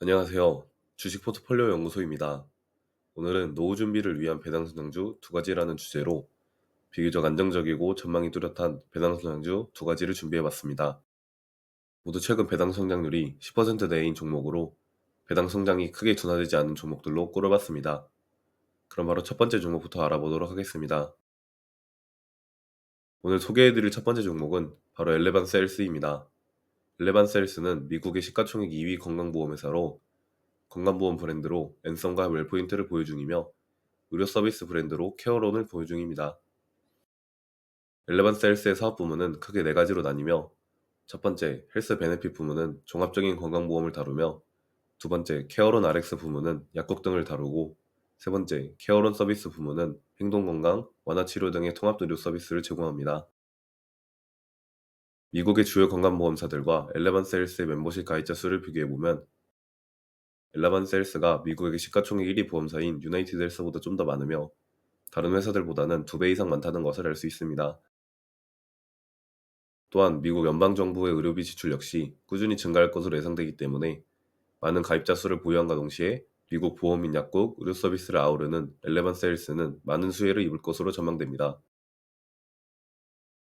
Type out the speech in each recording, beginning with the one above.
안녕하세요. 주식 포트폴리오 연구소입니다. 오늘은 노후 준비를 위한 배당 선량주 두 가지라는 주제로 비교적 안정적이고 전망이 뚜렷한 배당 선량주 두 가지를 준비해봤습니다. 모두 최근 배당 성장률이 10% 내인 종목으로 배당 성장이 크게 둔화되지 않은 종목들로 꼽아봤습니다. 그럼 바로 첫 번째 종목부터 알아보도록 하겠습니다. 오늘 소개해드릴 첫 번째 종목은 바로 엘레반 셀스입니다. 엘레반 셀스는 미국의 시가총액 2위 건강보험회사로 건강보험 브랜드로 앤썸과 웰포인트를 보유 중이며 의료 서비스 브랜드로 케어론을 보유 중입니다. relevant sales의 사업 부문은 크게 네 가지로 나뉘며 첫 번째 헬스 베네핏 부문은 종합적인 건강보험을 다루며 두 번째 케어론 RX 부문은 약국 등을 다루고 세 번째 케어론 서비스 부문은 행동건강, 완화치료 등의 통합의료 서비스를 제공합니다. 미국의 주요 건강보험사들과 엘레반 셀스의 멤버십 가입자 수를 비교해보면 엘레반 셀스가 미국의 시가총액 1위 보험사인 유나이티드 헬스보다 좀 더 많으며 다른 회사들보다는 2배 이상 많다는 것을 알 수 있습니다. 또한 미국 연방정부의 의료비 지출 역시 꾸준히 증가할 것으로 예상되기 때문에 많은 가입자 수를 보유함과 동시에 미국 보험 및 약국, 의료 서비스를 아우르는 엘레반 세일스는 많은 수혜를 입을 것으로 전망됩니다.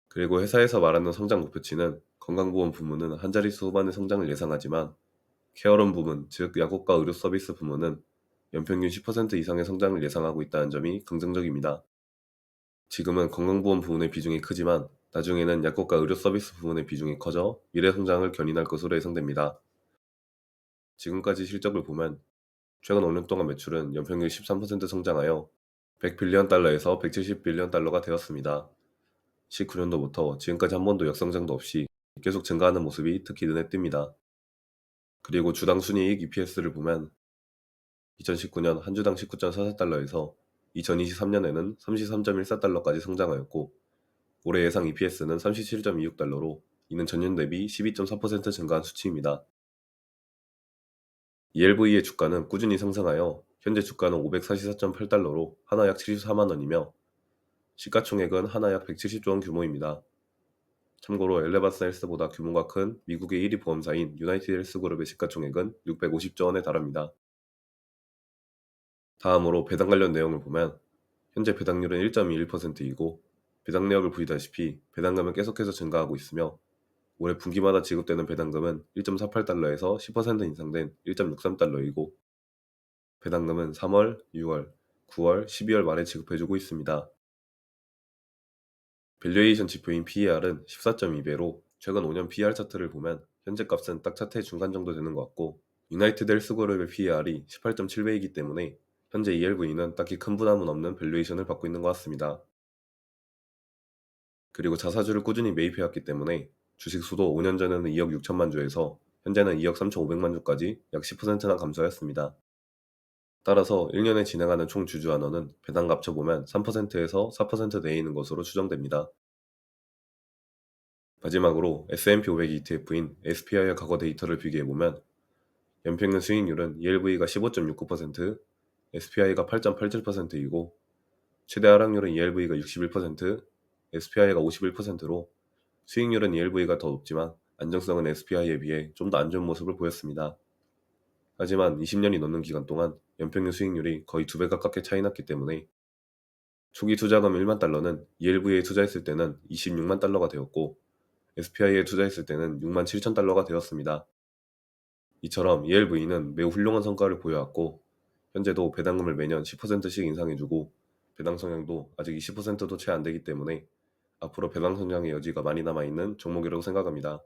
그리고 회사에서 말하는 성장 목표치는 건강보험 부문은 한 자릿수 후반의 성장을 예상하지만 케어런 부문, 즉 약국과 의료 서비스 부문은 연평균 10% 이상의 성장을 예상하고 있다는 점이 긍정적입니다. 지금은 건강보험 부문의 비중이 크지만 나중에는 약국과 의료 서비스 부문의 비중이 커져 미래 성장을 견인할 것으로 예상됩니다. 지금까지 실적을 보면 최근 5년 동안 매출은 연평균 13% 성장하여 100빌리언 달러에서 170빌리언 달러가 되었습니다. 19년도부터 지금까지 한 번도 역성장도 없이 계속 증가하는 모습이 특히 눈에 띕니다. 그리고 주당 순이익 EPS를 보면 2019년 한 주당 19.44달러에서 2023년에는 33.14달러까지 성장하였고 올해 예상 EPS는 37.26달러로 이는 전년 대비 12.4% 증가한 수치입니다. ELV의 주가는 꾸준히 상승하여 현재 주가는 544.8달러로 하나 약 74만원이며 시가총액은 하나 약 170조 원 규모입니다. 참고로 엘레바스 헬스보다 규모가 큰 미국의 1위 보험사인 유나이티드 헬스그룹의 시가총액은 650조 원에 달합니다. 다음으로 배당 관련 내용을 보면 현재 배당률은 1.21%이고 배당 내역을 보시다시피 배당금은 계속해서 증가하고 있으며 올해 분기마다 지급되는 배당금은 1.48달러에서 10% 인상된 1.63달러이고 배당금은 3월, 6월, 9월, 12월 말에 지급해주고 있습니다. 밸류에이션 지표인 PER은 14.2배로 최근 5년 PER 차트를 보면 현재 값은 딱 차트의 중간 정도 되는 것 같고 유나이티드 헬스그룹의 PER이 18.7배이기 때문에 현재 ELV는 딱히 큰 부담은 없는 밸류에이션을 받고 있는 것 같습니다. 그리고 자사주를 꾸준히 매입해왔기 때문에 주식 수도 5년 전에는 2억 6천만 주에서 현재는 2억 3,500만 주까지 약 10%나 감소하였습니다. 따라서 1년에 진행하는 총 주주 안원은 배당 합쳐보면 3%에서 4% 내에 있는 것으로 추정됩니다. 마지막으로 S&P 500 ETF인 SPI와 과거 데이터를 비교해보면 연평균 수익률은 ELV가 15.69%, SPI가 8.87%이고 최대 하락률은 ELV가 61%, SPI가 51%로 수익률은 ELV가 더 높지만 안정성은 SPI에 비해 좀 더 안 좋은 모습을 보였습니다. 하지만 20년이 넘는 기간 동안 연평균 수익률이 거의 2배 가깝게 차이 났기 때문에 초기 투자금 1만 달러는 ELV에 투자했을 때는 26만 달러가 되었고 SPI에 투자했을 때는 6만 7천 달러가 되었습니다. 이처럼 ELV는 매우 훌륭한 성과를 보여왔고 현재도 배당금을 매년 10%씩 인상해주고 배당 성향도 아직 20%도 채 안 되기 때문에 앞으로 배당 성장의 여지가 많이 남아있는 종목이라고 생각합니다.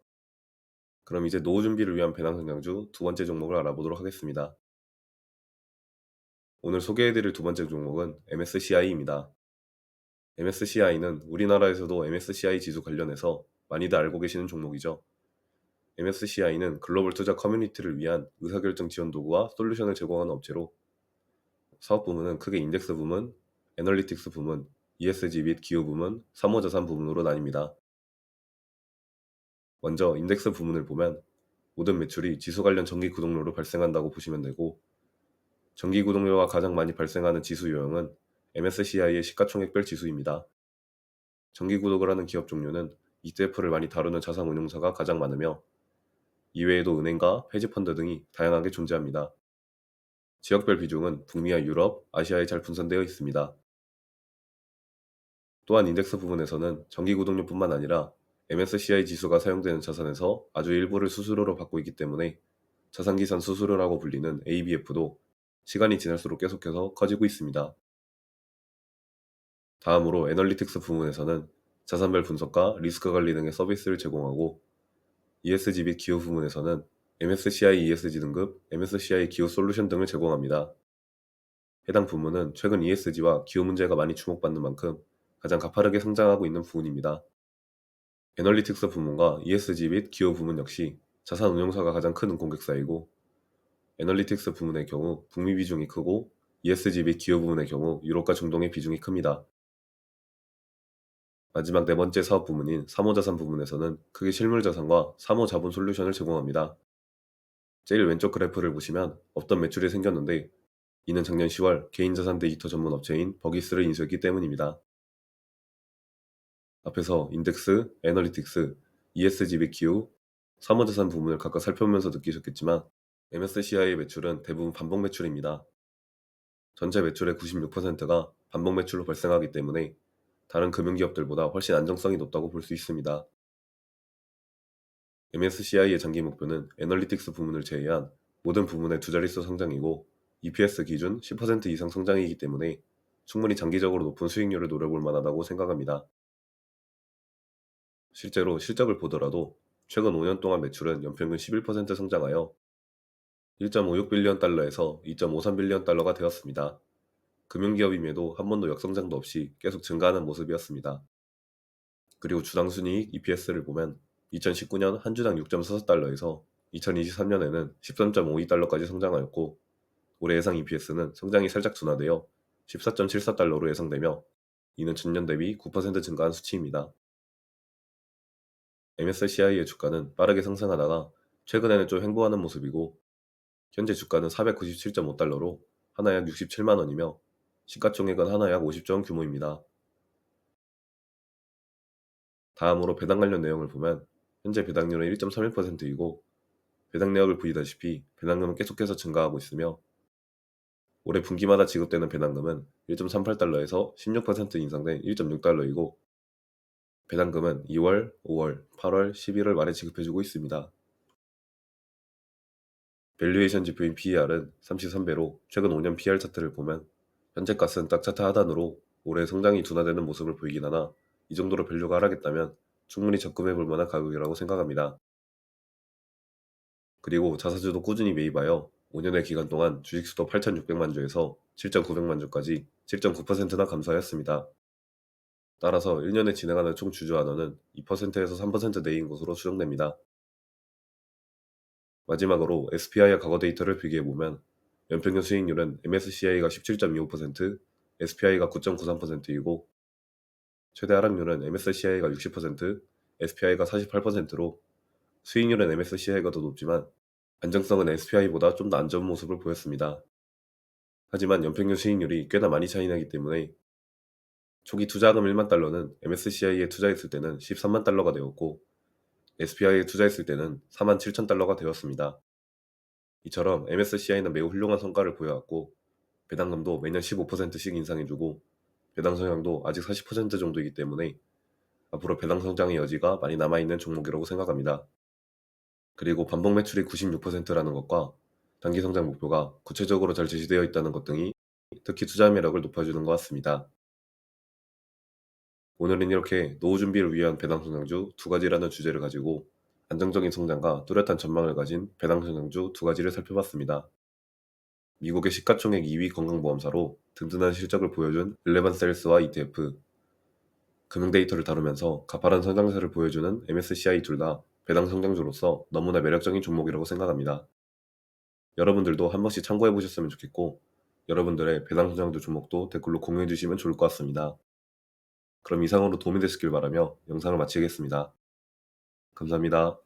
그럼 이제 노후 준비를 위한 배당 성장주 두 번째 종목을 알아보도록 하겠습니다. 오늘 소개해드릴 두 번째 종목은 MSCI입니다. MSCI는 우리나라에서도 MSCI 지수 관련해서 많이들 알고 계시는 종목이죠. MSCI는 글로벌 투자 커뮤니티를 위한 의사결정 지원 도구와 솔루션을 제공하는 업체로 사업 부문은 크게 인덱스 부문, 애널리틱스 부문, ESG 및 기후 부문, 사모자산 부문으로 나뉩니다. 먼저 인덱스 부문을 보면 모든 매출이 지수 관련 정기 구독료로 발생한다고 보시면 되고 정기 구독료가 가장 많이 발생하는 지수 유형은 MSCI의 시가총액별 지수입니다. 정기 구독을 하는 기업 종류는 ETF를 많이 다루는 자산운용사가 가장 많으며 이외에도 은행과 헤지펀드 등이 다양하게 존재합니다. 지역별 비중은 북미와 유럽, 아시아에 잘 분산되어 있습니다. 또한 인덱스 부분에서는 정기 구독료뿐만 아니라 MSCI 지수가 사용되는 자산에서 아주 일부를 수수료로 받고 있기 때문에 자산기산 수수료라고 불리는 ABF도 시간이 지날수록 계속해서 커지고 있습니다. 다음으로 애널리틱스 부문에서는 자산별 분석과 리스크 관리 등의 서비스를 제공하고 ESG 및 기후 부문에서는 MSCI ESG 등급, MSCI 기후 솔루션 등을 제공합니다. 해당 부문은 최근 ESG와 기후 문제가 많이 주목받는 만큼 가장 가파르게 성장하고 있는 부문입니다. 애널리틱스 부문과 ESG 및 기후 부문 역시 자산 운용사가 가장 큰 고객사이고 애널리틱스 부문의 경우 북미 비중이 크고 ESG 및 기후 부문의 경우 유럽과 중동의 비중이 큽니다. 마지막 네 번째 사업 부문인 사모자산 부문에서는 크게 실물자산과 사모자본 솔루션을 제공합니다. 제일 왼쪽 그래프를 보시면 없던 매출이 생겼는데 이는 작년 10월 개인자산 데이터 전문 업체인 버기스를 인수했기 때문입니다. 앞에서 인덱스, 애널리틱스, ESG 및 기후, 사모자산 부문을 각각 살펴보면서 느끼셨겠지만 MSCI의 매출은 대부분 반복 매출입니다. 전체 매출의 96%가 반복 매출로 발생하기 때문에 다른 금융기업들보다 훨씬 안정성이 높다고 볼 수 있습니다. MSCI의 장기 목표는 애널리틱스 부문을 제외한 모든 부문의 두 자릿수 성장이고 EPS 기준 10% 이상 성장이기 때문에 충분히 장기적으로 높은 수익률을 노려볼 만하다고 생각합니다. 실제로 실적을 보더라도 최근 5년 동안 매출은 연평균 11% 성장하여 1.56빌리언 달러에서 2.53빌리언 달러가 되었습니다. 금융기업임에도 한 번도 역성장도 없이 계속 증가하는 모습이었습니다. 그리고 주당순이익 EPS를 보면 2019년 한 주당 6.44달러에서 2023년에는 13.52달러까지 성장하였고 올해 예상 EPS는 성장이 살짝 둔화되어 14.74달러로 예상되며 이는 전년 대비 9% 증가한 수치입니다. MSCI의 주가는 빠르게 상승하다가 최근에는 좀 횡보하는 모습이고 현재 주가는 497.5달러로 하나 약 67만원이며 시가총액은 하나 약 50조 원 규모입니다. 다음으로 배당 관련 내용을 보면 현재 배당률은 1.31%이고 배당 내역을 보시다시피 배당금은 계속해서 증가하고 있으며 올해 분기마다 지급되는 배당금은 1.38달러에서 16% 인상된 1.6달러이고 배당금은 2월, 5월, 8월, 11월 말에 지급해주고 있습니다. 밸류에이션 지표인 PER은 33배로 최근 5년 PR 차트를 보면 현재 값은 딱 차트 하단으로 올해 성장이 둔화되는 모습을 보이긴 하나 이 정도로 밸류가 하락했다면 충분히 접근해볼 만한 가격이라고 생각합니다. 그리고 자사주도 꾸준히 매입하여 5년의 기간 동안 주식수도 8,600만 주에서 7,900만 주까지 7.9%나 감소하였습니다. 따라서 1년에 진행하는 총 주주 환원은 2%에서 3% 내인 것으로 추정됩니다. 마지막으로 SPI와 과거 데이터를 비교해보면 연평균 수익률은 MSCI가 17.25%, SPI가 9.93%이고 최대 하락률은 MSCI가 60%, SPI가 48%로 수익률은 MSCI가 더 높지만 안정성은 SPI보다 좀 더 안 좋은 모습을 보였습니다. 하지만 연평균 수익률이 꽤나 많이 차이나기 때문에 초기 투자금 1만 달러는 MSCI에 투자했을 때는 13만 달러가 되었고 SPI에 투자했을 때는 4만 7천 달러가 되었습니다. 이처럼 MSCI는 매우 훌륭한 성과를 보여왔고 배당금도 매년 15%씩 인상해주고 배당 성향도 아직 40% 정도이기 때문에 앞으로 배당 성장의 여지가 많이 남아있는 종목이라고 생각합니다. 그리고 반복 매출이 96%라는 것과 단기 성장 목표가 구체적으로 잘 제시되어 있다는 것 등이 특히 투자 매력을 높여주는 것 같습니다. 오늘은 이렇게 노후 준비를 위한 배당 성장주 두 가지라는 주제를 가지고 안정적인 성장과 뚜렷한 전망을 가진 배당 성장주 두 가지를 살펴봤습니다. 미국의 시가총액 2위 건강보험사로 든든한 실적을 보여준 일레반셀스와 ETF, 금융 데이터를 다루면서 가파른 성장세를 보여주는 MSCI 둘 다 배당 성장주로서 너무나 매력적인 종목이라고 생각합니다. 여러분들도 한 번씩 참고해 보셨으면 좋겠고 여러분들의 배당 성장주 종목도 댓글로 공유해 주시면 좋을 것 같습니다. 그럼 이상으로 도움이 되셨길 바라며 영상을 마치겠습니다. 감사합니다.